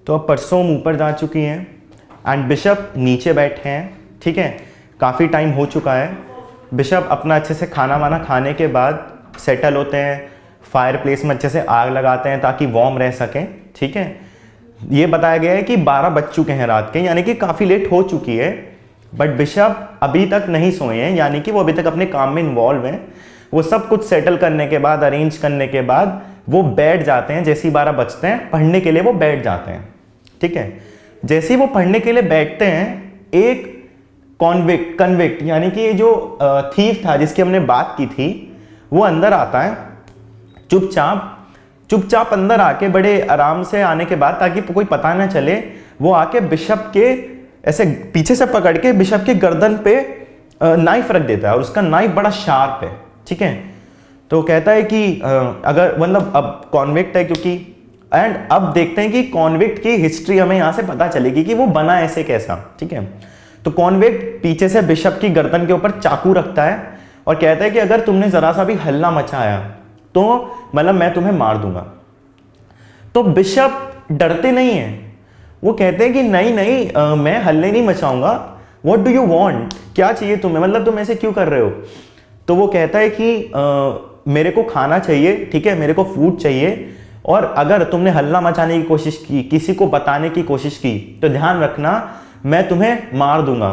तो अब परसों ऊपर जा चुकी हैं एंड बिशप नीचे बैठे हैं, ठीक है। काफ़ी टाइम हो चुका है। बिशप अपना अच्छे से खाना वाना खाने के बाद सेटल होते हैं, फायर प्लेस में अच्छे से आग लगाते हैं ताकि वार्म रह सकें, ठीक है। ये बताया गया है कि 12 बज चुके हैं रात के, यानी कि काफ़ी लेट हो चुकी है, बट बिशप अभी तक नहीं सोए हैं, यानी कि वो अभी तक अपने काम में इन्वॉल्व हैं। वो सब कुछ सेटल करने के बाद, अरेंज करने के बाद वो बैठ जाते हैं। जैसे ही 12 बजते हैं पढ़ने के लिए वो बैठ जाते हैं, ठीक है। जैसे ही वो पढ़ने के लिए बैठते हैं, एक कन्विक्ट यानी कि ये जो थीफ था जिसकी हमने बात की थी, वो अंदर आता है चुपचाप अंदर आके, बड़े आराम से आने के बाद, ताकि कोई पता ना चले, वो आके बिशप के ऐसे पीछे से पकड़ के बिशप के गर्दन पे नाइफ रख देता है, और उसका नाइफ बड़ा शार्प है, ठीक है। तो कहता है कि अगर मतलब अब कॉन्विक्ट है क्योंकि, एंड अब देखते हैं कि कॉन्विक्ट की हिस्ट्री हमें यहाँ से पता चलेगी कि वो बना ऐसे कैसा, ठीक है। तो कॉन्विक्ट पीछे से बिशप की गर्दन के ऊपर चाकू रखता है और कहता है कि अगर तुमने जरा सा भी हल्ला मचाया तो मतलब मैं तुम्हें मार दूंगा। तो बिशप डरते नहीं हैं, वो कहते हैं कि नहीं मैं हल्ले नहीं मचाऊंगा, व्हाट डू यू वांट, क्या चाहिए तुम्हें, मतलब तुम ऐसे क्यों कर रहे हो। तो वो कहता है कि मेरे को खाना चाहिए, ठीक है, मेरे को फूड चाहिए, और अगर तुमने हल्ला मचाने की कोशिश की, किसी को बताने की कोशिश की, तो ध्यान रखना मैं तुम्हें मार दूंगा,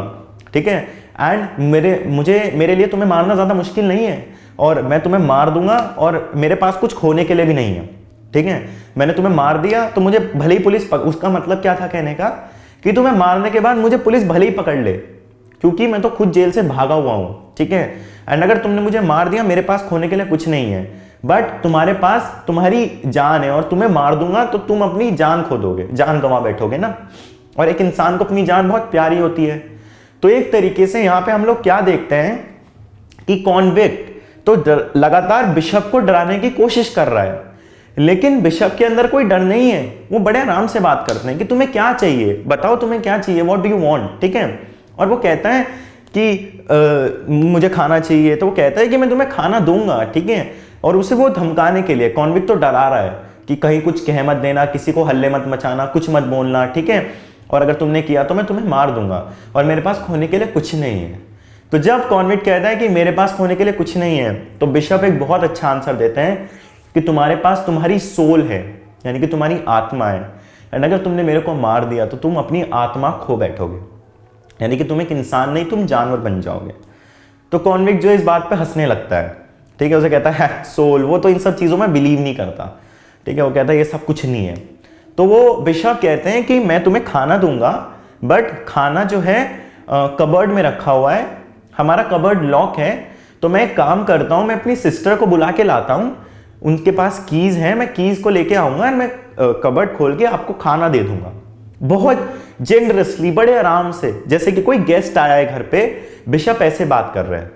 ठीक है। एंड मेरे लिए तुम्हें मारना ज़्यादा मुश्किल नहीं है, और मैं तुम्हें मार दूंगा, और मेरे पास कुछ खोने के लिए भी नहीं है, ठीक है। मैंने तुम्हें मार दिया तो मुझे भले ही पुलिस उसका मतलब क्या था कहने का, कि तुम्हें मारने के बाद मुझे पुलिस भले ही पकड़ ले, क्योंकि मैं तो खुद जेल से भागा हुआ हूं, ठीक है। एंड अगर तुमने मुझे मार दिया, मेरे पास खोने के लिए कुछ नहीं है, बट तुम्हारे पास तुम्हारी जान है, और तुम्हें मार दूंगा तो तुम अपनी जान खो दोगे, जान गंवा बैठोगे ना, और एक इंसान को अपनी जान बहुत प्यारी होती है। तो एक तरीके से यहाँ पे हम लोग क्या देखते हैं कि कॉन्विक्ट तो लगातार बिशप को डराने की कोशिश कर रहा है, लेकिन बिशप के अंदर कोई डर नहीं है। वो बड़े आराम से बात करते हैं कि तुम्हें क्या चाहिए, बताओ तुम्हें क्या चाहिए, व्हाट डू यू वांट, ठीक है। और वो कहता है कि मुझे खाना चाहिए, तो वो कहता है कि मैं तुम्हें खाना दूंगा, ठीक है। और उसे वो धमकाने के लिए, कॉन्विक्ट तो डरा रहा है कि कहीं कुछ कह मत देना, किसी को हल्ले मत मचाना, कुछ मत बोलना, ठीक है, और अगर तुमने किया तो मैं तुम्हें मार दूंगा, और मेरे पास खोने के लिए कुछ नहीं है। तो जब कॉन्विक्ट कहता है कि मेरे पास खोने के लिए कुछ नहीं है, तो बिशप एक बहुत अच्छा आंसर देते हैं कि तुम्हारे पास तुम्हारी सोल है, यानी कि तुम्हारी आत्मा है, एंड अगर तुमने मेरे को मार दिया तो तुम अपनी आत्मा खो बैठोगे, यानी कि तुम एक इंसान नहीं, तुम जानवर बन जाओगे। तो कॉन्विक्ट जो इस बात पे हंसने लगता है, ठीक है, उसे कहता है सोल, वो तो इन सब चीज़ों में बिलीव नहीं करता, ठीक है, वो कहता है ये सब कुछ नहीं है। तो वो बिशप कहते हैं कि मैं तुम्हें खाना दूंगा, बट खाना जो है कबर्ड में रखा हुआ है, हमारा कबर्ड लॉक है, तो मैं एक काम करता हूँ, मैं अपनी सिस्टर को बुला के लाता हूँ, उनके पास कीज हैं, मैं कीज को लेके आऊंगा, मैं कबर्ड खोल के आपको खाना दे दूंगा, बहुत जेनरसली, बड़े आराम से, जैसे कि कोई गेस्ट आया है घर पे, बिशप ऐसे बात कर रहे हैं।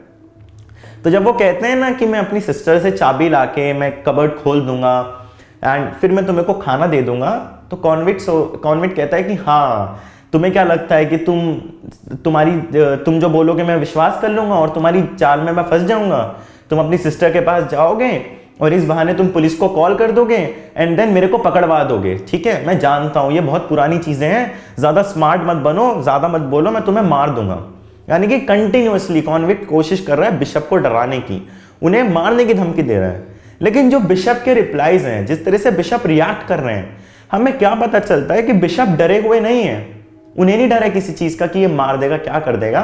तो जब वो कहते हैं ना कि मैं अपनी सिस्टर से चाबी लाके मैं कबर्ड खोल दूंगा एंड फिर मैं तुम्हें को खाना दे दूंगा, तो कॉन्विक्ट कहता है कि हाँ, तुम्हें क्या लगता है कि तुम जो बोलोगे मैं विश्वास कर लूंगा और तुम्हारी चाल में मैं फंस जाऊंगा, तुम अपनी सिस्टर के पास जाओगे और इस बहाने तुम पुलिस को कॉल कर दोगे एंड देन मेरे को पकड़वा दोगे, ठीक है, मैं जानता हूं ये बहुत पुरानी चीजें हैं, ज्यादा स्मार्ट मत बनो, ज्यादा मत बोलो, मैं तुम्हें मार दूंगा। यानी कि कंटिन्यूअसली कॉन्विक्ट कोशिश कर रहा है बिशप को डराने की, उन्हें मारने की धमकी दे रहा है। लेकिन जो बिशप के रिप्लाईज हैं, जिस तरह से बिशप रिएक्ट कर रहे हैं, हमें क्या पता चलता है कि बिशप डरे हुए नहीं है, उन्हें नहीं डर है किसी चीज का कि ये मार देगा, क्या कर देगा।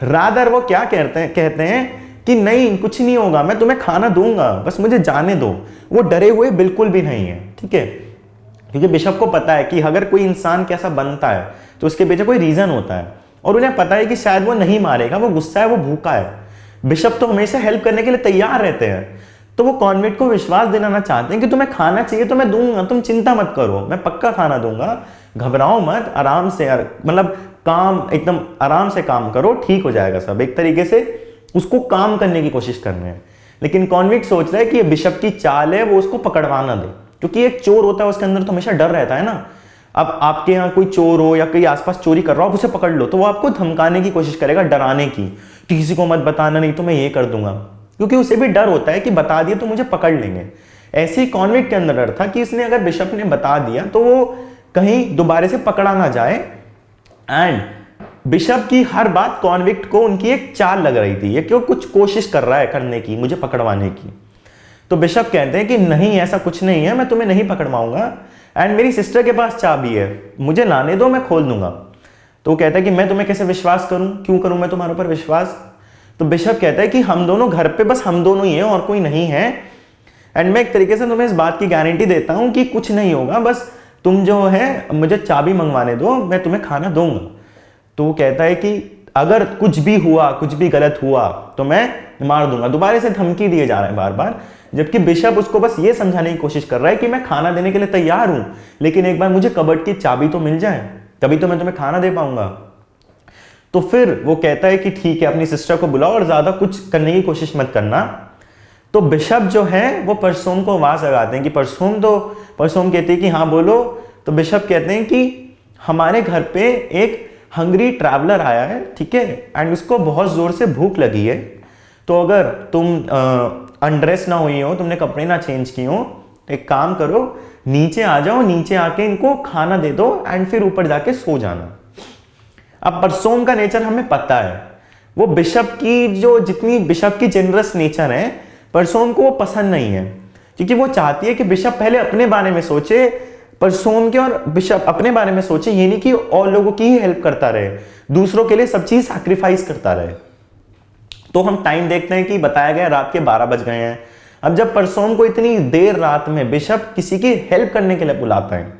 रादर वो क्या कहते हैं कि नहीं, कुछ नहीं होगा, मैं तुम्हें खाना दूंगा, बस मुझे जाने दो। वो डरे हुए बिल्कुल भी नहीं है, ठीक है, क्योंकि बिशप को पता है कि अगर कोई इंसान कैसा बनता है तो उसके पीछे कोई रीजन होता है, और उन्हें पता है कि शायद वो नहीं मारेगा, वो गुस्सा है, वो भूखा है। बिशप तो हमेशा हेल्प करने के लिए तैयार रहते हैं। तो वो कॉन्विक्ट को विश्वास दिलाना चाहते हैं कि तुम्हें खाना चाहिए तो मैं दूंगा, तुम चिंता मत करो, मैं पक्का खाना दूंगा, घबराओ मत, आराम से यार, मतलब काम, एकदम आराम से काम करो, ठीक हो जाएगा सब। एक तरीके से उसको काम करने की कोशिश कर रहे हैं। लेकिन कॉन्विक्ट सोच रहा है कि ये बिशप की चाल है, वो उसको पकड़वाना दे, क्योंकि एक चोर होता है उसके अंदर तो हमेशा डर रहता है ना। अब आपके यहाँ कोई चोर हो या कोई आसपास चोरी कर रहा हो, उसे पकड़ लो तो वो आपको धमकाने की कोशिश करेगा, डराने की, कि किसी को मत बताना, नहीं तो मैं ये कर दूंगा, क्योंकि उसे भी डर होता है कि बता दिया तो मुझे पकड़ लेंगे। ऐसे ही कॉन्विक्ट के अंदर डर था कि इसने अगर बिशप ने बता दिया तो वो कहीं दोबारा से पकड़ा ना जाए। एंड बिशप की हर बात कॉन्विक्ट को उनकी एक चाल लग रही थी, ये क्यों कुछ कोशिश कर रहा है करने की, मुझे पकड़वाने की। तो बिशप कहते हैं कि नहीं ऐसा कुछ नहीं है, मैं तुम्हें नहीं पकड़वाऊंगा, एंड मेरी सिस्टर के पास चाबी है, मुझे लाने दो, मैं खोल दूंगा। तो वो कहता है कि मैं तुम्हें कैसे विश्वास करूं, क्यों करूं मैं तुम्हारे ऊपर विश्वास। तो बिशप कहता है कि हम दोनों घर पे बस हम दोनों ही हैं और कोई नहीं है, एंड मैं एक तरीके से तुम्हें इस बात की गारंटी देता हूं कि कुछ नहीं होगा, बस तुम जो है मुझे चाबी मंगवाने दो, मैं तुम्हें खाना दूंगा। तो वो कहता है कि अगर कुछ भी हुआ, कुछ भी गलत हुआ तो मैं मार दूंगा। दोबारा से धमकी दिए जा रहे हैं बार बार, जबकि बिशप उसको बस ये समझाने की कोशिश कर रहा है कि मैं खाना देने के लिए तैयार हूं, लेकिन एक बार मुझे कबर्ड की चाबी तो मिल जाए, तभी तो मैं तुम्हें खाना दे पाऊंगा। तो फिर वो कहता है कि ठीक है, अपनी सिस्टर को बुलाओ और ज्यादा कुछ करने की कोशिश मत करना। तो बिशप जो है वो परसोम को आवाज लगाते हैं कि परसोम, तो परसोम कहती है कि हाँ बोलो। तो बिशप कहते हैं कि हमारे घर पे एक हंग्री ट्रैवलर आया है, ठीक है, एंड उसको बहुत जोर से भूख लगी है, तो अगर तुम अनड्रेस ना हुई हो, तुमने कपड़े ना चेंज किए हो, तो एक काम करो, नीचे आ जाओ, नीचे आके इनको खाना दे दो एंड फिर ऊपर जाके सो जाना। अब परसोम का नेचर हमें पता है, वो बिशप की जो जितनी बिशप की जेनरस नेचर है, परसोम को वो पसंद नहीं है, क्योंकि वो चाहती है कि बिशप पहले अपने बारे में सोचे, परसोम के और बिशप अपने बारे में सोचे, ये नहीं कि और लोगों की ही हेल्प करता रहे, दूसरों के लिए सब चीज सैक्रिफाइस करता रहे। तो हम टाइम देखते हैं कि बताया गया रात के 12 बज गए हैं। अब जब परसोम को इतनी देर रात में बिशप किसी की हेल्प करने के लिए बुलाता है,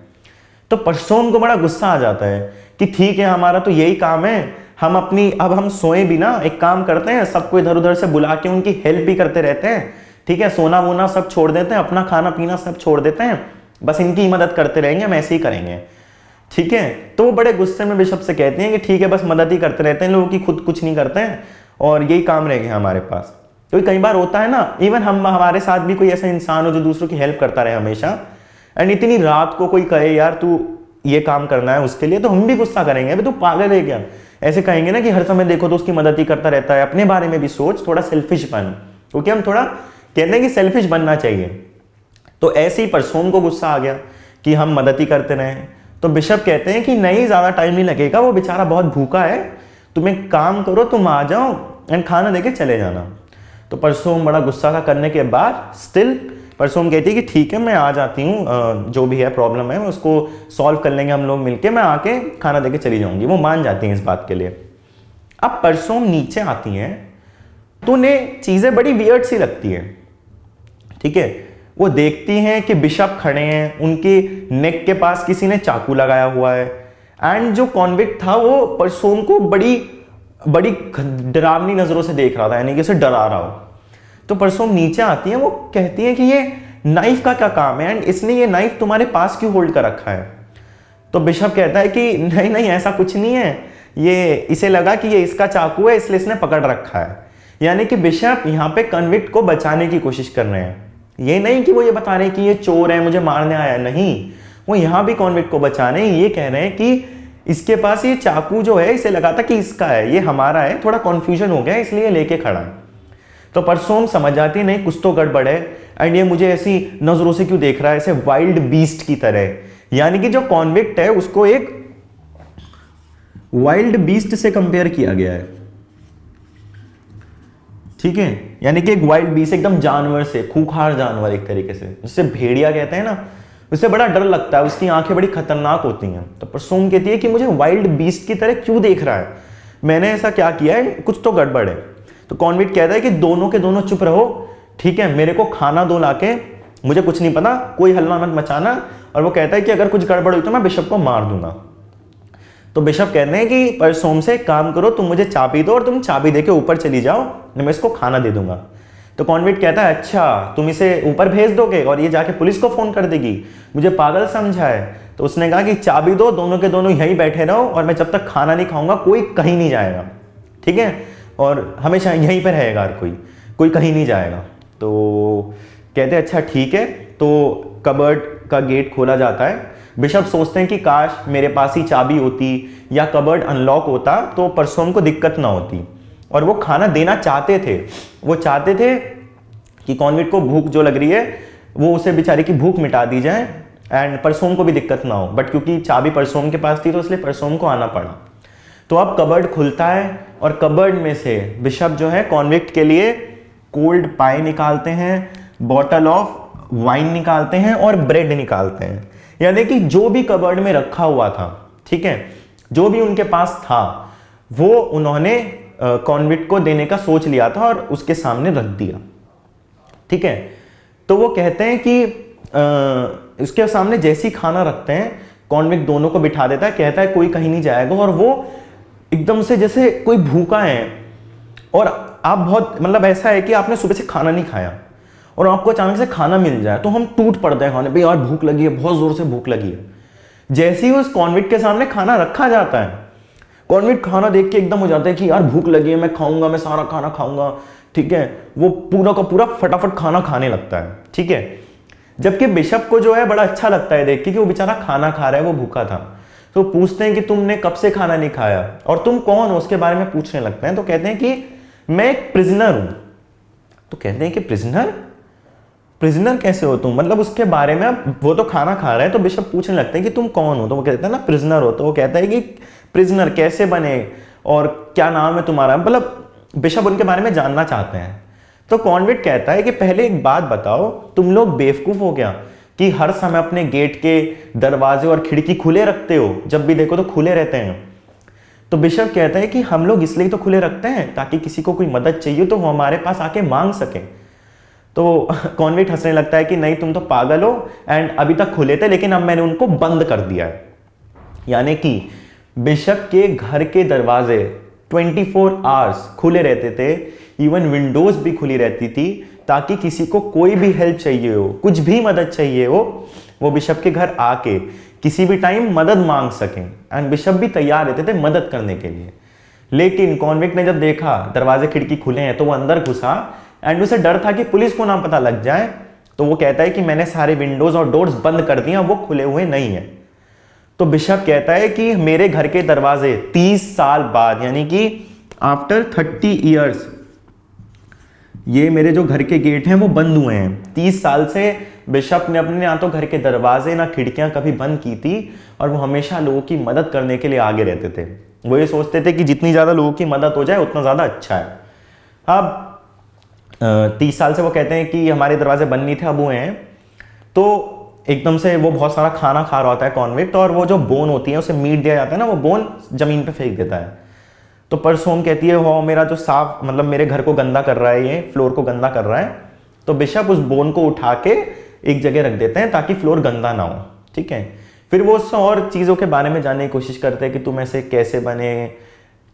तो परसोम को बड़ा गुस्सा आ जाता है कि ठीक है, हमारा तो यही काम है, हम अपनी, अब हम सोए भी ना, एक काम करते हैं, सबको इधर उधर से बुला के उनकी हेल्प भी करते रहते हैं, ठीक है, सोना वोना सब छोड़ देते हैं, अपना खाना पीना सब छोड़ देते हैं, बस इनकी मदद करते रहेंगे, हम ऐसे ही करेंगे, ठीक है। तो वो बड़े गुस्से में बिशप से कहते हैं कि ठीक है, बस मदद ही करते रहते हैं, लोगों की खुद कुछ नहीं करते हैं, और यही काम रह गया हमारे पास। तो कई बार होता है ना, इवन हम हमारे साथ भी कोई ऐसा इंसान हो जो दूसरों की हेल्प करता रहे हमेशा, एंड इतनी रात को कोई कहे यार तू ये काम करना है उसके लिए, तो हम भी गुस्सा करेंगे, अभी तू पागल है क्या, ऐसे कहेंगे ना कि हर समय देखो तो उसकी मदद ही करता रहता है, अपने बारे में भी सोच, थोड़ा सेल्फिश बन, क्योंकि हम थोड़ा कहते हैं कि सेल्फिश बनना चाहिए। तो ऐसे ही परसोम को गुस्सा आ गया कि हम मदद ही करते रहे। तो बिशप कहते हैं कि नहीं, ज्यादा टाइम नहीं लगेगा, वो बेचारा बहुत भूखा है, तुम एक काम करो, तुम आ जाओ एंड खाना देके चले जाना। तो परसोम बड़ा गुस्सा का करने के बाद स्टिल परसोम कहती है कि ठीक है, मैं आ जाती हूँ, जो भी है प्रॉब्लम है उसको सॉल्व कर लेंगे हम लोग मिलके, मैं आके खाना देके चली जाऊंगी। वो मान जाती हैं इस बात के लिए। अब परसोम नीचे आती हैं तो उन्हें चीजें बड़ी वियर्ड सी लगती है, ठीक है। वो देखती हैं कि बिशप खड़े हैं, उनके नेक के पास किसी ने चाकू लगाया हुआ है, एंड जो कॉन्विक्ट था वो परसोम को बड़ी बड़ी डरावनी नजरों से देख रहा था, यानी कि उसे डरा रहा हो। तो परसोम नीचे आती है, वो कहती है कि ये नाइफ का क्या काम है, एंड इसने ये नाइफ तुम्हारे पास क्यों होल्ड कर रखा है। तो बिशप कहता है कि नहीं नहीं, ऐसा कुछ नहीं है, ये इसे लगा कि ये इसका चाकू है इसलिए इसने पकड़ रखा है। यानी कि बिशप यहाँ पे कन्विक्ट को बचाने की कोशिश कर रहे हैं, ये नहीं कि वो ये बता रहे हैं कि ये चोर है मुझे मारने आया, नहीं, वो यहाँ भी कॉन्विक्ट को बचाने ये कह रहे हैं कि इसके पास ये चाकू जो है, इसे लगा था कि इसका है, ये हमारा है, थोड़ा कंफ्यूजन हो गया इसलिए लेके खड़ा है। तो परसोम समझ जाती नहीं कुछ तो गड़बड़ है, एंड ये मुझे ऐसी नजरों से क्यों देख रहा है, ऐसे वाइल्ड बीस्ट की तरह। यानी कि जो कॉन्विक्ट है उसको एक वाइल्ड बीस्ट से कंपेयर किया गया है, ठीक है। यानी कि एक वाइल्ड बीस्ट, एकदम जानवर से, खूंखार जानवर एक तरीके से, जिससे भेड़िया कहते हैं ना, उससे बड़ा डर लगता है, उसकी आंखें बड़ी खतरनाक होती हैं। तो परसोम कहती है कि मुझे वाइल्ड बीस्ट की तरह क्यों देख रहा है, मैंने ऐसा क्या किया है, कुछ तो गड़बड़ है। तो कॉन्विक्ट कहता है कि दोनों के दोनों चुप रहो, ठीक है, मेरे को खाना दो लाके, मुझे कुछ नहीं पता, कोई हल्ला मत मचाना। और वो कहता है कि अगर कुछ गड़बड़ हुई तो मैं बिशप को मार दूंगा। तो बिशप कहते हैं कि परसोम से एक काम करो, तुम मुझे चाबी दो और तुम चाबी देके ऊपर चली जाओ, मैं इसको खाना दे दूंगा। तो कॉन्विक्ट कहता है अच्छा तुम इसे ऊपर भेज दोगे और ये जाके पुलिस को फोन कर देगी, मुझे पागल समझा है। तो उसने कहा कि चाबी दो, दोनों के दोनों यहीं बैठे रहो और मैं जब तक खाना नहीं खाऊंगा कोई कहीं नहीं जाएगा, ठीक है, और हमेशा यहीं पर रहेगा, कोई कहीं नहीं जाएगा। तो कहते हैं अच्छा ठीक है। तो कबर्ड का गेट खोला जाता है। बिशप सोचते हैं कि काश मेरे पास ही चाबी होती या कबर्ड अनलॉक होता तो परसोम को दिक्कत ना होती। और वो खाना देना चाहते थे, वो चाहते थे कि कॉन्विक्ट को भूख जो लग रही है वो उसे बेचारे की भूख मिटा दी जाए, एंड परसोम को भी दिक्कत ना हो, बट क्योंकि चाबी परसोम के पास थी तो इसलिए परसोम को आना पड़ा। तो अब कबर्ड खुलता है और कबर्ड में से बिशप जो है कॉन्विक्ट के लिए कोल्ड पाई निकालते हैं, बॉटल ऑफ वाइन निकालते हैं और ब्रेड निकालते हैं। यानी कि जो भी कबर्ड में रखा हुआ था, ठीक है, जो भी उनके पास था वो उन्होंने कॉन्विक्ट को देने का सोच लिया था और उसके सामने रख दिया, ठीक है। तो वो कहते हैं कि उसके सामने जैसे ही खाना रखते हैं कॉन्विक्ट दोनों को बिठा देता है, कहता है कोई कहीं नहीं जाएगा, और वो एकदम से जैसे कोई भूखा है और आप बहुत मतलब ऐसा है कि आपने सुबह से खाना नहीं खाया और आपको अचानक से खाना मिल जाए तो हम टूट पड़ते हैं खाने पे, यार भूख लगी है, बहुत जोर से भूख लगी है। जैसे ही उस कॉन्विक्ट के सामने खाना रखा जाता है, कॉन्विक्ट खाना देख के एकदम हो जाता है कि यार भूख लगी है, मैं खाऊंगा, मैं सारा खाना खाऊंगा, ठीक है। वो पूरा का पूरा फटाफट खाना खाने लगता है, ठीक है। जबकि बिशप को जो है बड़ा अच्छा लगता है देख के कि वो बेचारा खाना खा रहा है, वो भूखा था। तो पूछते हैं कि तुमने कब से खाना नहीं खाया और तुम कौन हो, उसके बारे में पूछने लगते हैं। तो कहते हैं कि मैं एक प्रिजनर हूं। तो कहते हैं कि प्रिजनर, प्रिजनर कैसे हो तुम, मतलब उसके बारे में। अब वो तो खाना खा रहा है तो बिशप पूछने लगते हैं कि तुम कौन हो। तो वो कहते हैं ना प्रिजनर हो। तो वो कहता है कि प्रिजनर कैसे बने और क्या नाम है तुम्हारा, मतलब बिशप उनके बारे में जानना चाहते हैं। तो कॉन्विक्ट कहता है कि पहले एक बात बताओ, तुम लोग बेवकूफ हो गया कि हर समय अपने गेट के दरवाजे और खिड़की खुले रखते हो, जब भी देखो तो खुले रहते हैं। तो बिशप कहता है कि हम लोग इसलिए तो खुले रखते हैं ताकि किसी को कोई मदद चाहिए तो वो हमारे पास आके मांग सके। तो कॉन्विक्ट हंसने लगता है कि नहीं तुम तो पागल हो, एंड अभी तक खुले थे लेकिन अब मैंने उनको बंद कर दिया है। यानी कि बिशप के घर के दरवाजे 24 आवर्स खुले रहते थे, इवन विंडोज भी खुली रहती थी ताकि किसी को कोई भी हेल्प चाहिए हो, कुछ भी मदद चाहिए हो, वो बिशप के घर आके किसी भी टाइम मदद मांग सकें। एंड बिशप भी तैयार रहते थे मदद करने के लिए। लेकिन कॉन्विक्ट ने जब देखा दरवाजे खिड़की खुले हैं तो वो अंदर घुसा, एंड उसे डर था कि पुलिस को ना पता लग जाए। तो वो कहता है कि मैंने सारे विंडोज और डोर्स बंद कर दिए, वो खुले हुए नहीं है। तो बिशप कहता है कि मेरे घर के दरवाजे 30 साल बाद, यानी कि आफ्टर 30 ईयर्स, ये मेरे जो घर के गेट हैं वो बंद हुए हैं। 30 साल से बिशप ने अपने ना तो घर के दरवाजे ना खिड़कियां कभी बंद की थी, और वो हमेशा लोगों की मदद करने के लिए आगे रहते थे। वो ये सोचते थे कि जितनी ज़्यादा लोगों की मदद हो जाए उतना ज़्यादा अच्छा है। अब 30 साल से वो कहते हैं कि हमारे दरवाजे बंद नहीं थे, अब हुए हैं। तो एकदम से वो बहुत सारा खाना खा रहा होता है कॉन्विक्ट, और वो जो बोन होती है उसे मीट दिया जाता है ना, वो बोन जमीन पे फेंक देता है। तो परसोम कहती है हो मेरा जो साफ, मतलब मेरे घर को गंदा कर रहा है, ये फ्लोर को गंदा कर रहा है। तो बिशप उस बोन को उठा के एक जगह रख देते हैं ताकि फ्लोर गंदा ना हो, ठीक है। फिर वो उससे और चीज़ों के बारे में जानने की कोशिश करते हैं कि तुम ऐसे कैसे बने,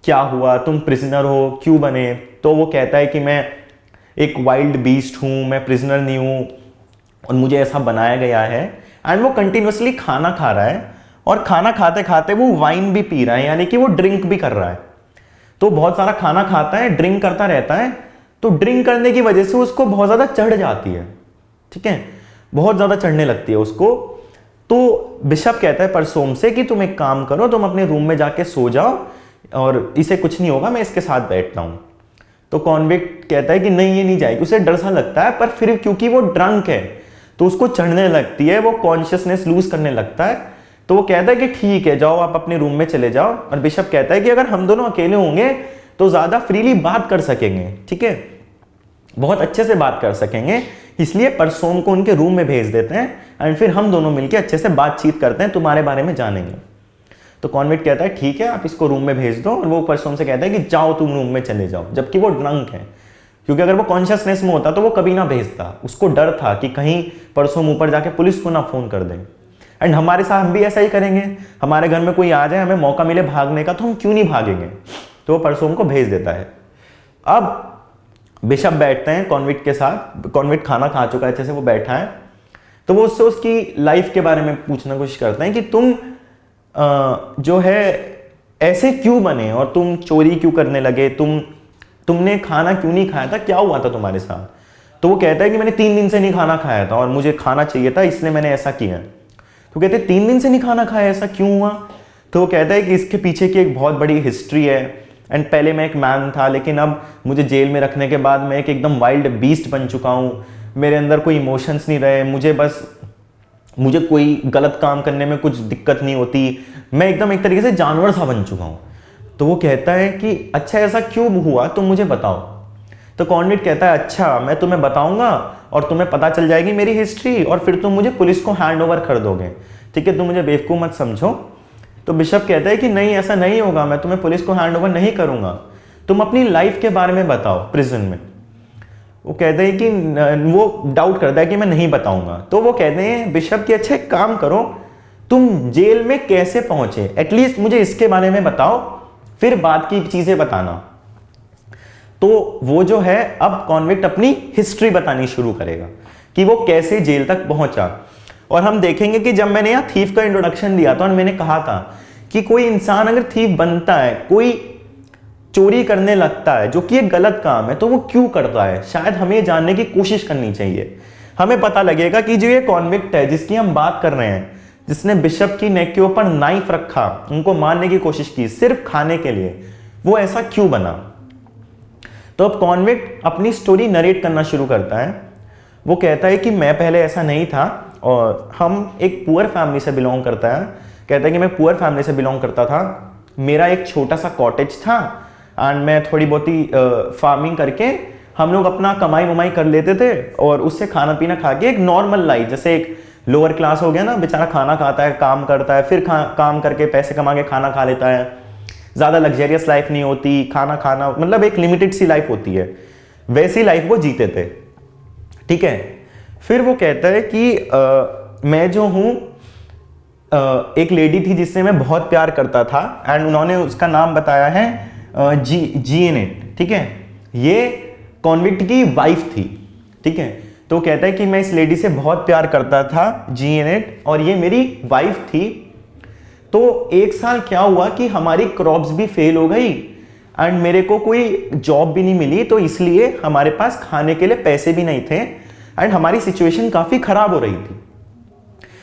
क्या हुआ, तुम प्रिजनर हो, क्यों बने। तो वो कहता है कि मैं एक वाइल्ड बीस्ट हूँ, मैं प्रिजनर नहीं हूँ और मुझे ऐसा बनाया गया है। एंड वो कंटिन्यूसली खाना खा रहा है, और खाना खाते खाते वो वाइन भी पी रहा है, यानी कि वो ड्रिंक भी कर रहा है। तो बहुत सारा खाना खाता है, ड्रिंक करता रहता है। तो ड्रिंक करने की वजह से उसको बहुत ज़्यादा चढ़ जाती है, ठीक है, बहुत ज़्यादा चढ़ने लगती है उसको। तो बिशप कहता है परसोम से कि तुम एक काम करो, तुम अपने रूम में जाके सो जाओ और इसे कुछ नहीं होगा, मैं इसके साथ बैठता हूँ। तो कॉन्विक्ट कहता है कि नहीं ये नहीं जाएगी, उसे डर सा लगता है, पर फिर क्योंकि वो ड्रंक है तो उसको चढ़ने लगती है, वो कॉन्शियसनेस लूज करने लगता है। तो वो कहता है कि ठीक है जाओ आप अपने रूम में चले जाओ। और बिशप कहता है कि अगर हम दोनों अकेले होंगे तो ज़्यादा फ्रीली बात कर सकेंगे, ठीक है, बहुत अच्छे से बात कर सकेंगे, इसलिए परसोम को उनके रूम में भेज देते हैं, एंड फिर हम दोनों मिलकर अच्छे से बातचीत करते हैं, तुम्हारे बारे में जानेंगे। तो कॉन्विक्ट कहता है ठीक है आप इसको रूम में भेज दो, और वो परसोम से कहता है कि जाओ तुम रूम में चले जाओ, जबकि वो ड्रंक है। क्योंकि अगर वो कॉन्शियसनेस में होता तो वो कभी ना भेजता, उसको डर था कि कहीं परसोम ऊपर जाके पुलिस को ना फोन कर दें। एंड हमारे साथ हम भी ऐसा ही करेंगे, हमारे घर में कोई आ जाए, हमें मौका मिले भागने का तो हम क्यों नहीं भागेंगे। तो वो परसोम को भेज देता है। अब बिशप बैठते हैं कॉन्विक्ट के साथ, कॉन्विक्ट खाना खा चुका है अच्छे से, वो बैठा है। तो वो उससे उसकी लाइफ के बारे में पूछने की कोशिश करते हैं कि तुम जो है ऐसे क्यों बने, और तुम चोरी क्यों करने लगे, तुमने खाना क्यों नहीं खाया था, क्या हुआ था तुम्हारे साथ। तो वो कहता है कि मैंने 3 दिन से नहीं खाना खाया था और मुझे खाना चाहिए था, इसलिए मैंने ऐसा किया। तो कहते हैं 3 दिन से नहीं खाना खाया, ऐसा क्यों हुआ। तो वो कहता है कि इसके पीछे की एक बहुत बड़ी हिस्ट्री है। एंड पहले मैं एक मैन था, लेकिन अब मुझे जेल में रखने के बाद मैं एक एकदम वाइल्ड बीस्ट बन चुका हूँ, मेरे अंदर कोई इमोशंस नहीं रहे, मुझे बस मुझे कोई गलत काम करने में कुछ दिक्कत नहीं होती, मैं एकदम एक तरीके से जानवर सा बन चुका हूँ। तो वो कहता है कि अच्छा ऐसा क्यों हुआ, तुम मुझे बताओ। तो कॉन्विक्ट कहता है अच्छा मैं तुम्हें बताऊंगा और तुम्हें पता चल जाएगी मेरी हिस्ट्री, और फिर तुम मुझे पुलिस को हैंड ओवर कर दोगे, ठीक है, तुम मुझे बेवकूफ़ मत समझो। तो बिशप कहता है कि नहीं ऐसा नहीं होगा, मैं तुम्हें पुलिस को हैंड ओवर नहीं करूंगा, तुम अपनी लाइफ के बारे में बताओ प्रिजन में। वो कहते हैं कि वो डाउट करता है कि मैं नहीं बताऊंगा। तो वो कहते हैं बिशप कि अच्छा एक काम करो, तुम जेल में कैसे पहुंचे एटलीस्ट मुझे इसके बारे में बताओ, फिर बाद की चीजें बताना। तो वो जो है अब कॉन्विक्ट अपनी हिस्ट्री बतानी शुरू करेगा कि वो कैसे जेल तक पहुंचा। और हम देखेंगे कि जब मैंने यहाँ थीफ का इंट्रोडक्शन दिया था और मैंने कहा था कि कोई इंसान अगर थीफ बनता है, कोई चोरी करने लगता है जो कि एक गलत काम है, तो वो क्यों करता है, शायद हमें जानने की कोशिश करनी चाहिए। हमें पता लगेगा कि जो ये कॉन्विक्ट है जिसकी हम बात कर रहे हैं, जिसने बिशप की नेक के ऊपर नाइफ रखा, उनको मारने की कोशिश की सिर्फ खाने के लिए, वो ऐसा क्यों बना। तो अब कॉन्विक्ट अपनी स्टोरी नरेट करना शुरू करता है। वो कहता है कि मैं पहले ऐसा नहीं था और हम एक पुअर फैमिली से बिलोंग करता है। कहता है कि मैं पुअर फैमिली से बिलोंग करता था, मेरा एक छोटा सा कॉटेज था एंड मैं थोड़ी बहुत ही फार्मिंग करके हम लोग अपना कमाई वमाई कर लेते थे और उससे खाना पीना खा के एक नॉर्मल लाइफ, जैसे एक लोअर क्लास हो गया ना, बेचारा खाना खाता है, काम करता है, फिर काम करके पैसे कमा के खाना खा लेता है। ज़्यादा लग्जरियस लाइफ नहीं होती, खाना खाना मतलब एक लिमिटेड सी लाइफ होती है, वैसी लाइफ वो जीते थे, ठीक है। फिर वो कहता है कि मैं जो हूँ एक लेडी थी जिससे मैं बहुत प्यार करता था एंड उन्होंने उसका नाम बताया है जीएनेट, ठीक है, ये कॉन्विक्ट की वाइफ थी, ठीक है। तो कहता है कि मैं इस लेडी से बहुत प्यार करता था, जीएनेट, और ये मेरी वाइफ थी। तो एक साल क्या हुआ कि हमारी क्रॉप्स भी फेल हो गई एंड मेरे को कोई जॉब भी नहीं मिली, तो इसलिए हमारे पास खाने के लिए पैसे भी नहीं थे एंड हमारी सिचुएशन काफ़ी ख़राब हो रही थी,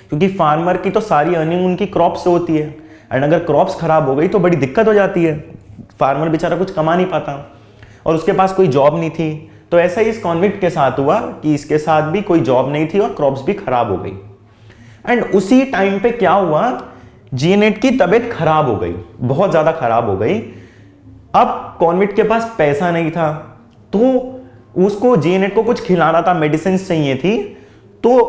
क्योंकि फार्मर की तो सारी अर्निंग उनकी क्रॉप्स से होती है एंड अगर क्रॉप्स ख़राब हो गई तो बड़ी दिक्कत हो जाती है, फार्मर बेचारा कुछ कमा नहीं पाता और उसके पास कोई जॉब नहीं थी। तो ऐसा ही इस कॉन्विक्ट के साथ हुआ कि इसके साथ भी कोई जॉब नहीं थी और क्रॉप्स भी खराब हो गई। एंड उसी टाइम पे क्या हुआ, जीएनेट की तबीयत खराब हो गई, बहुत ज़्यादा खराब हो गई। अब कॉन्विक्ट के पास पैसा नहीं था, तो उसको जीएनेट को कुछ खिलाना था, मेडिसिन चाहिए थी। तो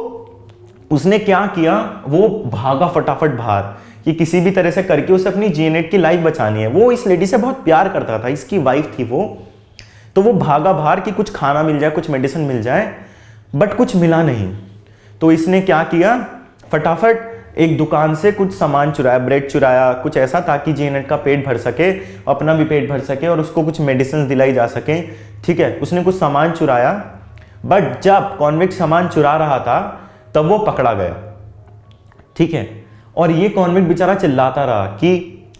उसने क्या किया, वो भागा फटाफट बाहर कि किसी भी तरह से करके उसे अपनी जीएनेट की लाइफ बचानी है। वो इस लेडी से बहुत प्यार करता था, इसकी वाइफ थी वो। तो वो भागा बाहर कि कुछ खाना मिल जाए, कुछ मेडिसिन मिल जाए, बट कुछ मिला नहीं। तो इसने क्या किया, फटाफट एक दुकान से कुछ सामान चुराया, ब्रेड चुराया, कुछ ऐसा ताकि जीएनेट का पेट भर सके, अपना भी पेट भर सके और उसको कुछ मेडिसिन दिलाई जा सके, ठीक है। उसने कुछ सामान चुराया, बट जब कॉन्विक्ट सामान चुरा रहा था तब वो पकड़ा गया, ठीक है। और ये कॉन्विक्ट बेचारा चिल्लाता रहा कि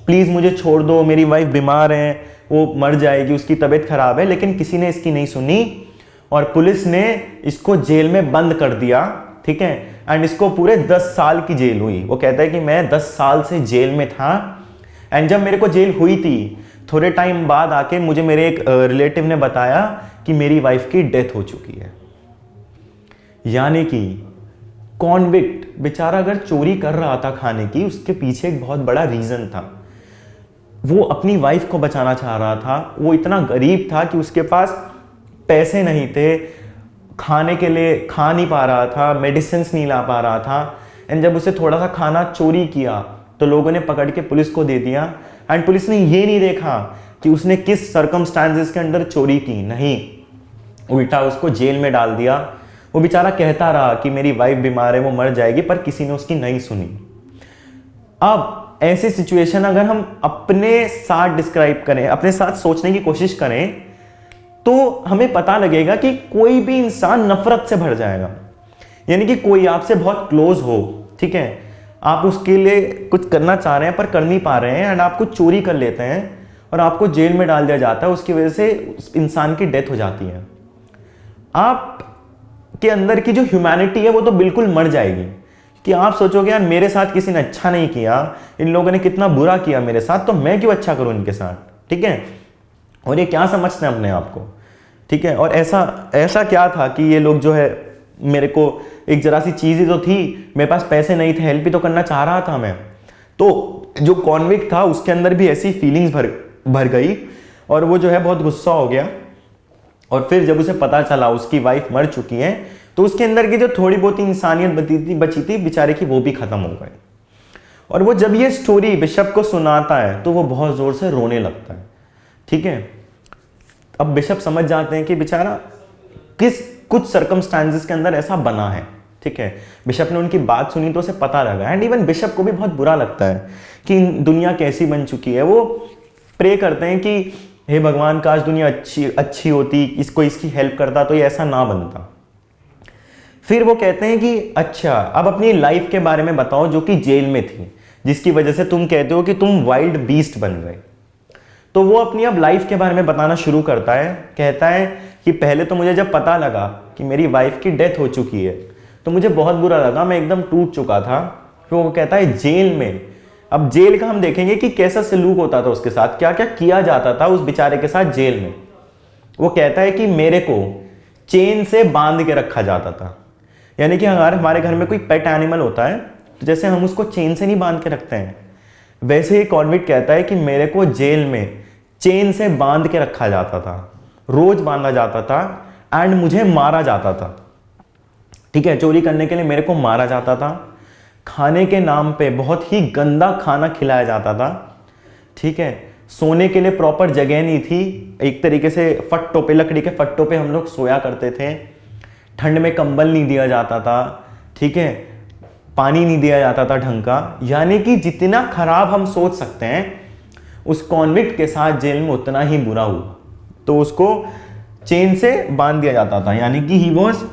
प्लीज़ मुझे छोड़ दो, मेरी वाइफ बीमार है, वो मर जाएगी, उसकी तबीयत खराब है। लेकिन किसी ने इसकी नहीं सुनी और पुलिस ने इसको जेल में बंद कर दिया, ठीक है। एंड इसको पूरे 10 साल की जेल हुई। वो कहता है कि मैं 10 साल से जेल में था एंड जब मेरे को जेल हुई थी थोड़े टाइम बाद आके मुझे मेरे एक रिलेटिव ने बताया कि मेरी वाइफ की डेथ हो चुकी है। यानी कि कॉन्विक्ट बेचारा अगर चोरी कर रहा था खाने की, उसके पीछे एक बहुत बड़ा रीजन था। वो अपनी वाइफ को बचाना चाह रहा था। वो इतना गरीब था कि उसके पास पैसे नहीं थे, खाने के लिए खा नहीं पा रहा था, मेडिसिन नहीं ला पा रहा था। एंड जब उसे थोड़ा सा खाना चोरी किया तो लोगों ने पकड़ के पुलिस को दे दिया एंड पुलिस ने ये नहीं देखा कि उसने किस सर्कमस्टांसेस के अंदर चोरी की, नहीं, उल्टा उसको जेल में डाल दिया। वो बेचारा कहता रहा कि मेरी वाइफ बीमार है, वो मर जाएगी, पर किसी ने उसकी नहीं सुनी। अब ऐसी सिचुएशन अगर हम अपने साथ डिस्क्राइब करें, अपने साथ सोचने की कोशिश करें, तो हमें पता लगेगा कि कोई भी इंसान नफरत से भर जाएगा। यानी कि कोई आपसे बहुत क्लोज हो, ठीक है, आप उसके लिए कुछ करना चाह रहे हैं पर कर नहीं पा रहे हैं एंड आप कुछ चोरी कर लेते हैं और आपको जेल में डाल दिया जाता है, उसकी वजह से उस इंसान की डेथ हो जाती है। आप के अंदर की जो ह्यूमैनिटी है वो तो बिल्कुल मर जाएगी कि आप सोचोगे यार मेरे साथ किसी ने अच्छा नहीं किया, इन लोगों ने कितना बुरा किया मेरे साथ, तो मैं क्यों अच्छा करूं इनके साथ, ठीक है। और ये क्या समझते हैं अपने आप को, ठीक है। और ऐसा क्या था कि ये लोग जो है मेरे को एक जरा सी चीज़ ही तो थी, मेरे पास पैसे नहीं थे, हेल्प ही तो करना चाह रहा था मैं। तो जो कॉन्विक्ट था उसके अंदर भी ऐसी फीलिंग्स भर गई और वो जो है बहुत गुस्सा हो गया। और फिर जब उसे पता चला उसकी वाइफ मर चुकी है तो उसके अंदर की जो थोड़ी बहुत इंसानियत बची थी बेचारे की, वो भी खत्म हो गई। और वो जब ये स्टोरी बिशप को सुनाता है तो वो बहुत जोर से रोने लगता है। ठीक है, अब बिशप समझ जाते हैं कि बेचारा कुछ सर्कमस्टांसेस के अंदर ऐसा बना है। ठीक है, बिशप ने उनकी बात सुनी तो उसे पता लगा, एंड इवन बिशप को भी बहुत बुरा लगता है कि दुनिया कैसी बन चुकी है। वो प्रे करते हैं कि हे भगवान, काश दुनिया अच्छी होती, इसको इसकी हेल्प करता तो ये ऐसा ना बनता। फिर वो कहते हैं कि अच्छा अब अपनी लाइफ के बारे में बताओ जो कि जेल में थी, जिसकी वजह से तुम कहते हो कि तुम वाइल्ड बीस्ट बन गए। तो वो अपनी अब लाइफ के बारे में बताना शुरू करता है। कहता है कि पहले तो मुझे जब पता लगा कि मेरी वाइफ की डेथ हो चुकी है तो मुझे बहुत बुरा लगा, मैं एकदम टूट चुका था। फिर वो कहता है जेल में, अब जेल का हम देखेंगे कि कैसा सलूक होता था उसके साथ, क्या क्या किया जाता था उस बेचारे के साथ जेल में। वो कहता है कि मेरे को चेन से बांध के रखा जाता था, यानी कि अगर हमारे घर में कोई पेट एनिमल होता है तो जैसे हम उसको चेन से नहीं बांध के रखते हैं, वैसे ही कॉन्विक्ट कहता है कि मेरे को जेल में चेन से बांध के रखा जाता था, रोज बांधा जाता था एंड मुझे मारा जाता था। ठीक है, चोरी करने के लिए मेरे को मारा जाता था, खाने के नाम पे बहुत ही गंदा खाना खिलाया जाता था। ठीक है, सोने के लिए प्रॉपर जगह नहीं थी, एक तरीके से फट्टों पे, लकड़ी के फट्टों पे हम लोग सोया करते थे, ठंड में कंबल नहीं दिया जाता था। ठीक है, पानी नहीं दिया जाता था ढंग का, यानी कि जितना खराब हम सोच सकते हैं उस कॉन्विक्ट के साथ जेल में उतना ही बुरा हुआ। तो उसको चेन से बांध दिया जाता था, यानी कि he was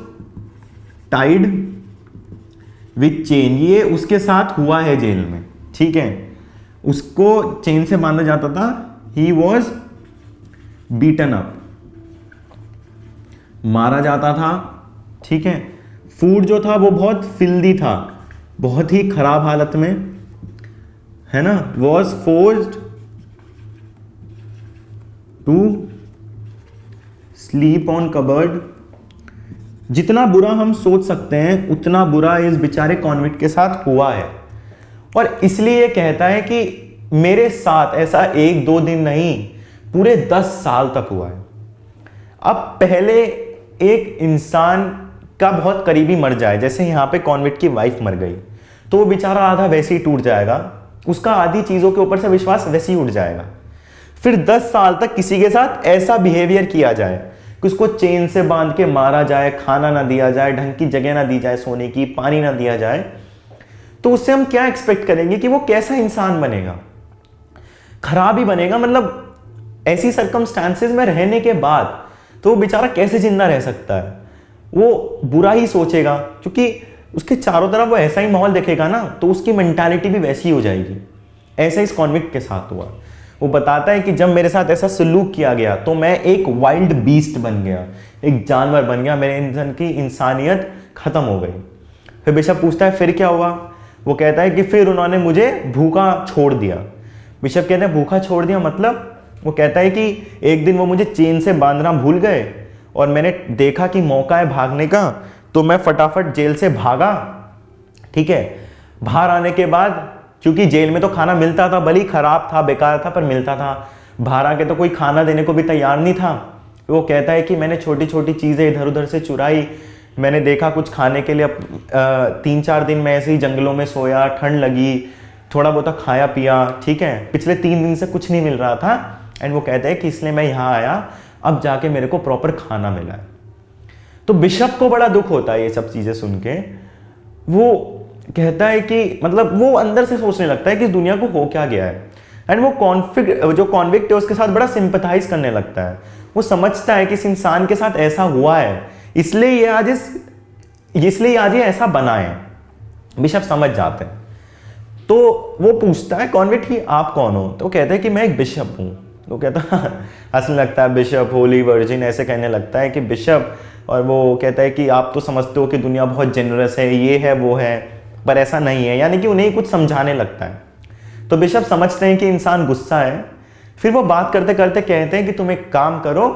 tied with chain, ये उसके साथ हुआ है जेल में। ठीक है, उसको चेन से बांधा जाता था, ही वॉज बीटन अप, मारा जाता था। ठीक है, फूड जो था वो बहुत फिल्दी था, बहुत ही खराब हालत में, है ना। Was forced to sleep on cupboard. जितना बुरा हम सोच सकते हैं उतना बुरा इस बेचारे कॉन्विक्ट के साथ हुआ है। और इसलिए ये कहता है कि मेरे साथ ऐसा 1-2 दिन नहीं, पूरे 10 साल तक हुआ है। अब पहले एक इंसान का बहुत करीबी मर जाए, जैसे यहाँ पे कॉन्विक्ट की वाइफ मर गई, तो वो बेचारा आधा वैसे ही टूट जाएगा, उसका आधी चीजों के ऊपर से विश्वास वैसे ही उठ जाएगा। फिर 10 साल तक किसी के साथ ऐसा बिहेवियर किया जाए कि उसको चेन से बांध के मारा जाए, खाना ना दिया जाए, ढंग की जगह ना दी जाए सोने की, पानी ना दिया जाए, तो उससे हम क्या एक्सपेक्ट करेंगे कि वो कैसा इंसान बनेगा? खराब ही बनेगा। मतलब ऐसी सर्कमस्टांसेस में रहने के बाद तो वो बेचारा कैसे जिंदा रह सकता है? वो बुरा ही सोचेगा, क्योंकि उसके चारों तरफ वो ऐसा ही माहौल देखेगा ना, तो उसकी मेंटालिटी भी वैसी हो जाएगी। ऐसा इस कॉन्विक्ट के साथ हुआ। वो बताता है कि जब मेरे साथ ऐसा सलूक किया गया तो मैं एक वाइल्ड बीस्ट बन गया, एक जानवर बन गया, मेरे इंसान की इंसानियत खत्म हो गई। फिर बिशप पूछता है फिर क्या हुआ? वो कहता है कि फिर उन्होंने मुझे भूखा छोड़ दिया। बिशप कहते हैं भूखा छोड़ दिया मतलब? वो कहता है कि एक दिन वो मुझे चेन से बांधना भूल गए और मैंने देखा कि मौका है भागने का, तो मैं फटाफट जेल से भागा। ठीक है, बाहर आने के बाद, क्योंकि जेल में तो खाना मिलता था, भले ही खराब था, बेकार था, पर मिलता था। बाहर आके तो कोई खाना देने को भी तैयार नहीं था। वो कहता है कि मैंने छोटी छोटी चीज़ें इधर उधर से चुराई, मैंने देखा कुछ खाने के लिए। 3-4 दिन मैं ऐसे ही जंगलों में सोया, ठंड लगी, थोड़ा बहुत खाया पिया। ठीक है, पिछले 3 दिन से कुछ नहीं मिल रहा था, एंड वो कहते हैं कि इसलिए मैं यहाँ आया, अब जाके मेरे को प्रॉपर खाना मिला है। तो बिशप को बड़ा दुख होता है ये सब चीज़ें सुन के। वो कहता है कि मतलब वो अंदर से सोचने लगता है कि इस दुनिया को हो क्या गया है, एंड वो जो कॉन्विक्ट है उसके साथ बड़ा सिंपथाइज करने लगता है। वो समझता है कि इस इंसान के साथ ऐसा हुआ है, इसलिए ये आज ये ऐसा बना है। बिशप समझ जाते हैं। तो वो पूछता है कॉन्विक्ट कि आप कौन हो? तो कहते हैं कि मैं एक बिशप हूँ। तो कहता हंसने लगता है, बिशप, होली वर्जिन, ऐसे कहने लगता है कि बिशप। और वो कहता है कि आप तो समझते हो कि दुनिया बहुत जेनरस है, ये है वो है, पर ऐसा नहीं है, यानी कि उन्हें ही कुछ समझाने लगता है। तो बिशप समझते हैं कि इंसान गुस्सा है। फिर वो बात करते करते कहते हैं कि तुम एक काम करो,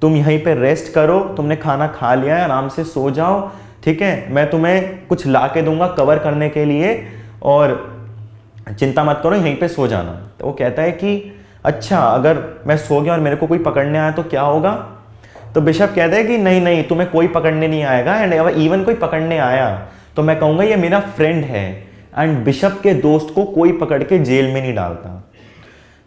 तुम यहीं पे रेस्ट करो, तुमने खाना खा लिया है, आराम से सो जाओ, ठीक है, मैं तुम्हें कुछ ला के दूंगा कवर करने के लिए और चिंता मत करो, यहीं पे सो जाना। तो वो कहता है कि अच्छा, अगर मैं सो गया और मेरे को कोई पकड़ने आया तो क्या होगा? तो बिशप कहता है कि नहीं नहीं, तुम्हें कोई पकड़ने नहीं आएगा, एंड अगर इवन कोई पकड़ने आया तो मैं कहूँगा ये मेरा फ्रेंड है, एंड बिशप के दोस्त को कोई पकड़ के जेल में नहीं डालता।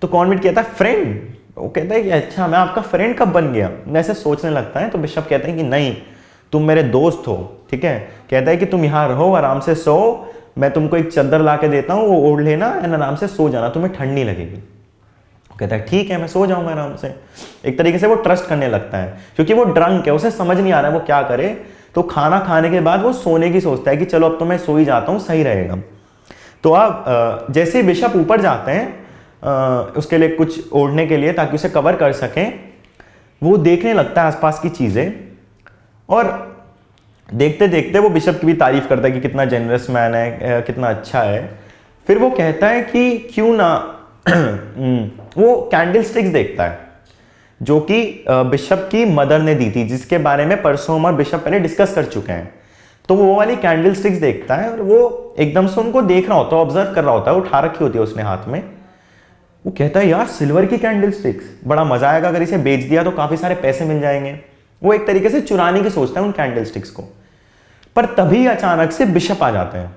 तो कॉन्वेंट कहता है फ्रेंड? वो कहता है कि अच्छा, मैं आपका फ्रेंड कब बन गया? ऐसे सोचने लगता है। तो बिशप कहता है कि नहीं, तुम मेरे दोस्त हो, ठीक है। कहता है कि तुम यहाँ रहो, आराम से सो, मैं तुमको एक चादर ला के देता हूँ, वो ओढ़ लेना एंड आराम से सो जाना, तुम्हें ठंड नहीं लगेगी। कहता है ठीक है, मैं सो जाऊंगा आराम से। एक तरीके से वो ट्रस्ट करने लगता है, क्योंकि वो ड्रंक है, उसे समझ नहीं आ रहा है वो क्या करे। तो खाना खाने के बाद वो सोने की सोचता है कि चलो अब तो मैं सो ही जाता हूँ, सही रहेगा। तो अब जैसे ही बिशप ऊपर जाते हैं उसके लिए कुछ ओढ़ने के लिए ताकि उसे कवर कर सकें, वो देखने लगता है आसपास की चीज़ें, और देखते देखते वो बिशप की भी तारीफ करता है कि कितना जेनरस मैन है, कितना अच्छा है। फिर वो कहता है कि क्यों ना वो कैंडल स्टिक्स देखता है जो कि बिशप की मदर ने दी थी, जिसके बारे में परसों और बिशप पहले डिस्कस कर चुके हैं। तो वो वाली कैंडल स्टिक्स देखता है और वो एकदम से उनको देख रहा होता है, ऑब्जर्व कर रहा होता है, उठा रखी होती है उसने हाथ में। वो कहता है यार, सिल्वर की कैंडल स्टिक्स, बड़ा मजा आएगा, अगर इसे बेच दिया तो काफी सारे पैसे मिल जाएंगे। वो एक तरीके से चुराने की सोचता है उन कैंडल स्टिक्स को। पर तभी अचानक से बिशप आ जाते हैं।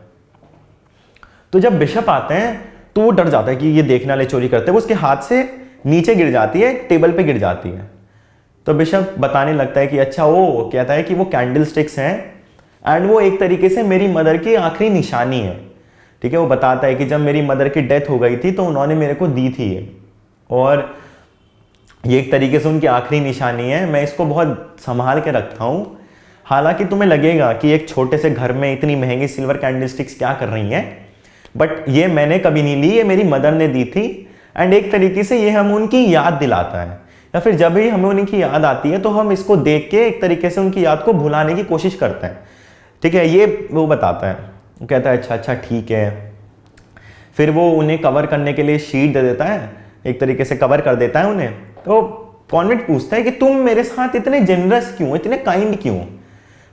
तो जब बिशप आते हैं तो वो डर जाता है कि ये देखने वाले चोरी करते हैं। वो उसके हाथ से नीचे गिर जाती है, टेबल पे गिर जाती है। तो बिशप बताने लगता है कि अच्छा, वो कहता है कि वो कैंडल स्टिक्स हैं एंड वो एक तरीके से मेरी मदर की आखिरी निशानी है, ठीक है। वो बताता है कि जब मेरी मदर की डेथ हो गई थी तो उन्होंने मेरे को दी थी ये, और ये एक तरीके से उनकी आखिरी निशानी है। मैं इसको बहुत संभाल के रखता हूँ। हालांकि तुम्हें लगेगा कि एक छोटे से घर में इतनी महंगी सिल्वर कैंडल स्टिक्स क्या कर रही हैं, बट ये मैंने कभी नहीं ली, ये मेरी मदर ने दी थी। एंड एक तरीके से ये हम उनकी याद दिलाता है, या फिर जब भी हमें उनकी याद आती है तो हम इसको देख के एक तरीके से उनकी याद को भुलाने की कोशिश करते हैं, ठीक है। ये वो बताता है। वो कहता है अच्छा अच्छा ठीक है। फिर वो उन्हें कवर करने के लिए शीट दे देता है, एक तरीके से कवर कर देता है उन्हें। तो कॉन्वेंट पूछता है कि तुम मेरे साथ इतने जेनरस क्यों, इतने काइंड क्यों?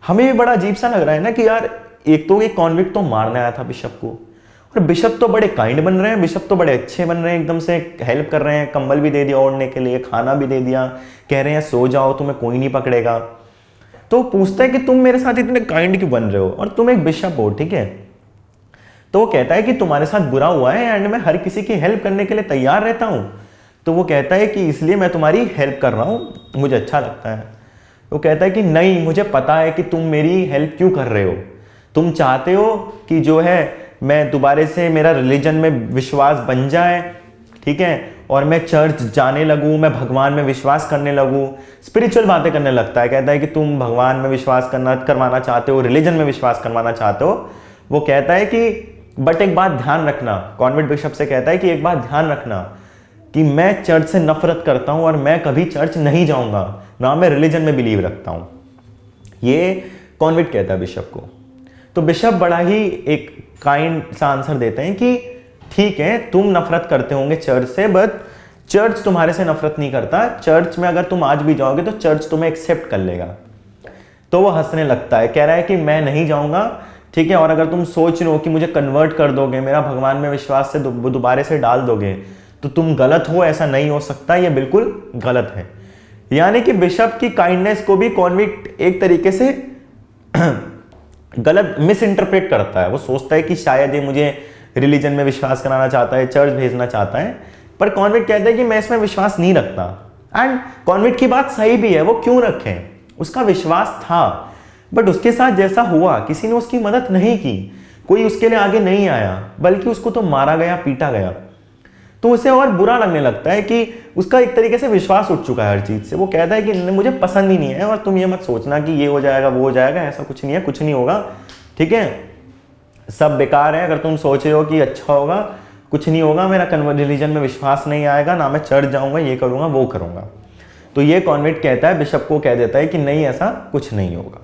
हमें भी बड़ा अजीब सा लग रहा है ना कि यार, एक तो ये कॉन्विक्ट तो मारने आया था बिशप को, और बिशप तो बड़े काइंड बन रहे हैं, बिशप तो बड़े अच्छे बन रहे हैं, एकदम से हेल्प कर रहे हैं, कंबल भी दे दिया ओढ़ने के लिए, खाना भी दे दिया, कह रहे हैं सो जाओ, तुम्हें कोई नहीं पकड़ेगा। तो पूछता है कि तुम मेरे साथ इतने काइंड क्यों बन रहे हो, और तुम एक बिशप हो, ठीक है। तो वो कहता है कि तुम्हारे साथ बुरा हुआ है एंड मैं हर किसी की हेल्प करने के लिए तैयार रहता हूँ। तो वो कहता है कि इसलिए मैं तुम्हारी हेल्प कर रहा हूँ, मुझे अच्छा लगता है। वो कहता है कि नहीं, मुझे पता है कि तुम मेरी हेल्प क्यों कर रहे हो। तुम चाहते हो कि जो है मैं दोबारा से मेरा रिलीजन में विश्वास बन जाए, ठीक है, और मैं चर्च जाने लगूं, मैं भगवान में विश्वास करने लगूं, स्पिरिचुअल बातें करने लगता है। कहता है कि तुम भगवान में विश्वास करवाना चाहते हो, रिलीजन में विश्वास करवाना चाहते हो। वो कहता है कि बट एक बात ध्यान रखना, कॉन्वेंट बिशप से कहता है कि एक बात ध्यान रखना कि मैं चर्च से नफरत करता हूं और मैं कभी चर्च नहीं जाऊंगा, ना मैं रिलीजन में बिलीव रखता हूं। ये कॉन्वेंट कहता है बिशप को। तो बिशप बड़ा ही एक काइंड सा आंसर देते हैं कि ठीक है, तुम नफरत करते होंगे चर्च से, बट चर्च तुम्हारे से नफरत नहीं करता। चर्च में अगर तुम आज भी जाओगे तो चर्च तुम्हें एक्सेप्ट कर लेगा। तो वो हंसने लगता है, कह रहा है कि मैं नहीं जाऊंगा, ठीक है, और अगर तुम सोच रहे हो कि मुझे कन्वर्ट कर दोगे, मेरा भगवान में विश्वास से दोबारा से डाल दोगे, तो तुम गलत हो, ऐसा नहीं हो सकता, ये बिल्कुल गलत है। यानी कि बिशप की काइंडनेस को भी कॉन्विक्ट एक तरीके से गलत मिस इंटरप्रेट करता है। वो सोचता है कि शायद ये मुझे रिलीजन में विश्वास कराना चाहता है, चर्च भेजना चाहता है, पर कॉन्विक्ट कहता है कि मैं इसमें विश्वास नहीं रखता। एंड कॉन्विक्ट की बात सही भी है, वो क्यों रखें, उसका विश्वास था, बट उसके साथ जैसा हुआ, किसी ने उसकी मदद नहीं की, कोई उसके लिए आगे नहीं आया, बल्कि उसको तो मारा गया, पीटा गया। तो उसे और बुरा लगने लगता है कि उसका एक तरीके से विश्वास उठ चुका है हर चीज से। वो कहता है कि मुझे पसंद ही नहीं है, और तुम ये मत सोचना कि ये हो जाएगा वो हो जाएगा, ऐसा कुछ नहीं है, कुछ नहीं होगा, ठीक है, सब बेकार है। अगर तुम सोच रहे हो कि अच्छा होगा, कुछ नहीं होगा, मेरा रिलीजन में विश्वास नहीं आएगा, ना मैं चर्च जाऊंगा, ये करूंगा वो करूंगा। तो ये कॉन्वेंट कहता है, बिशप को कह देता है कि नहीं, ऐसा कुछ नहीं होगा।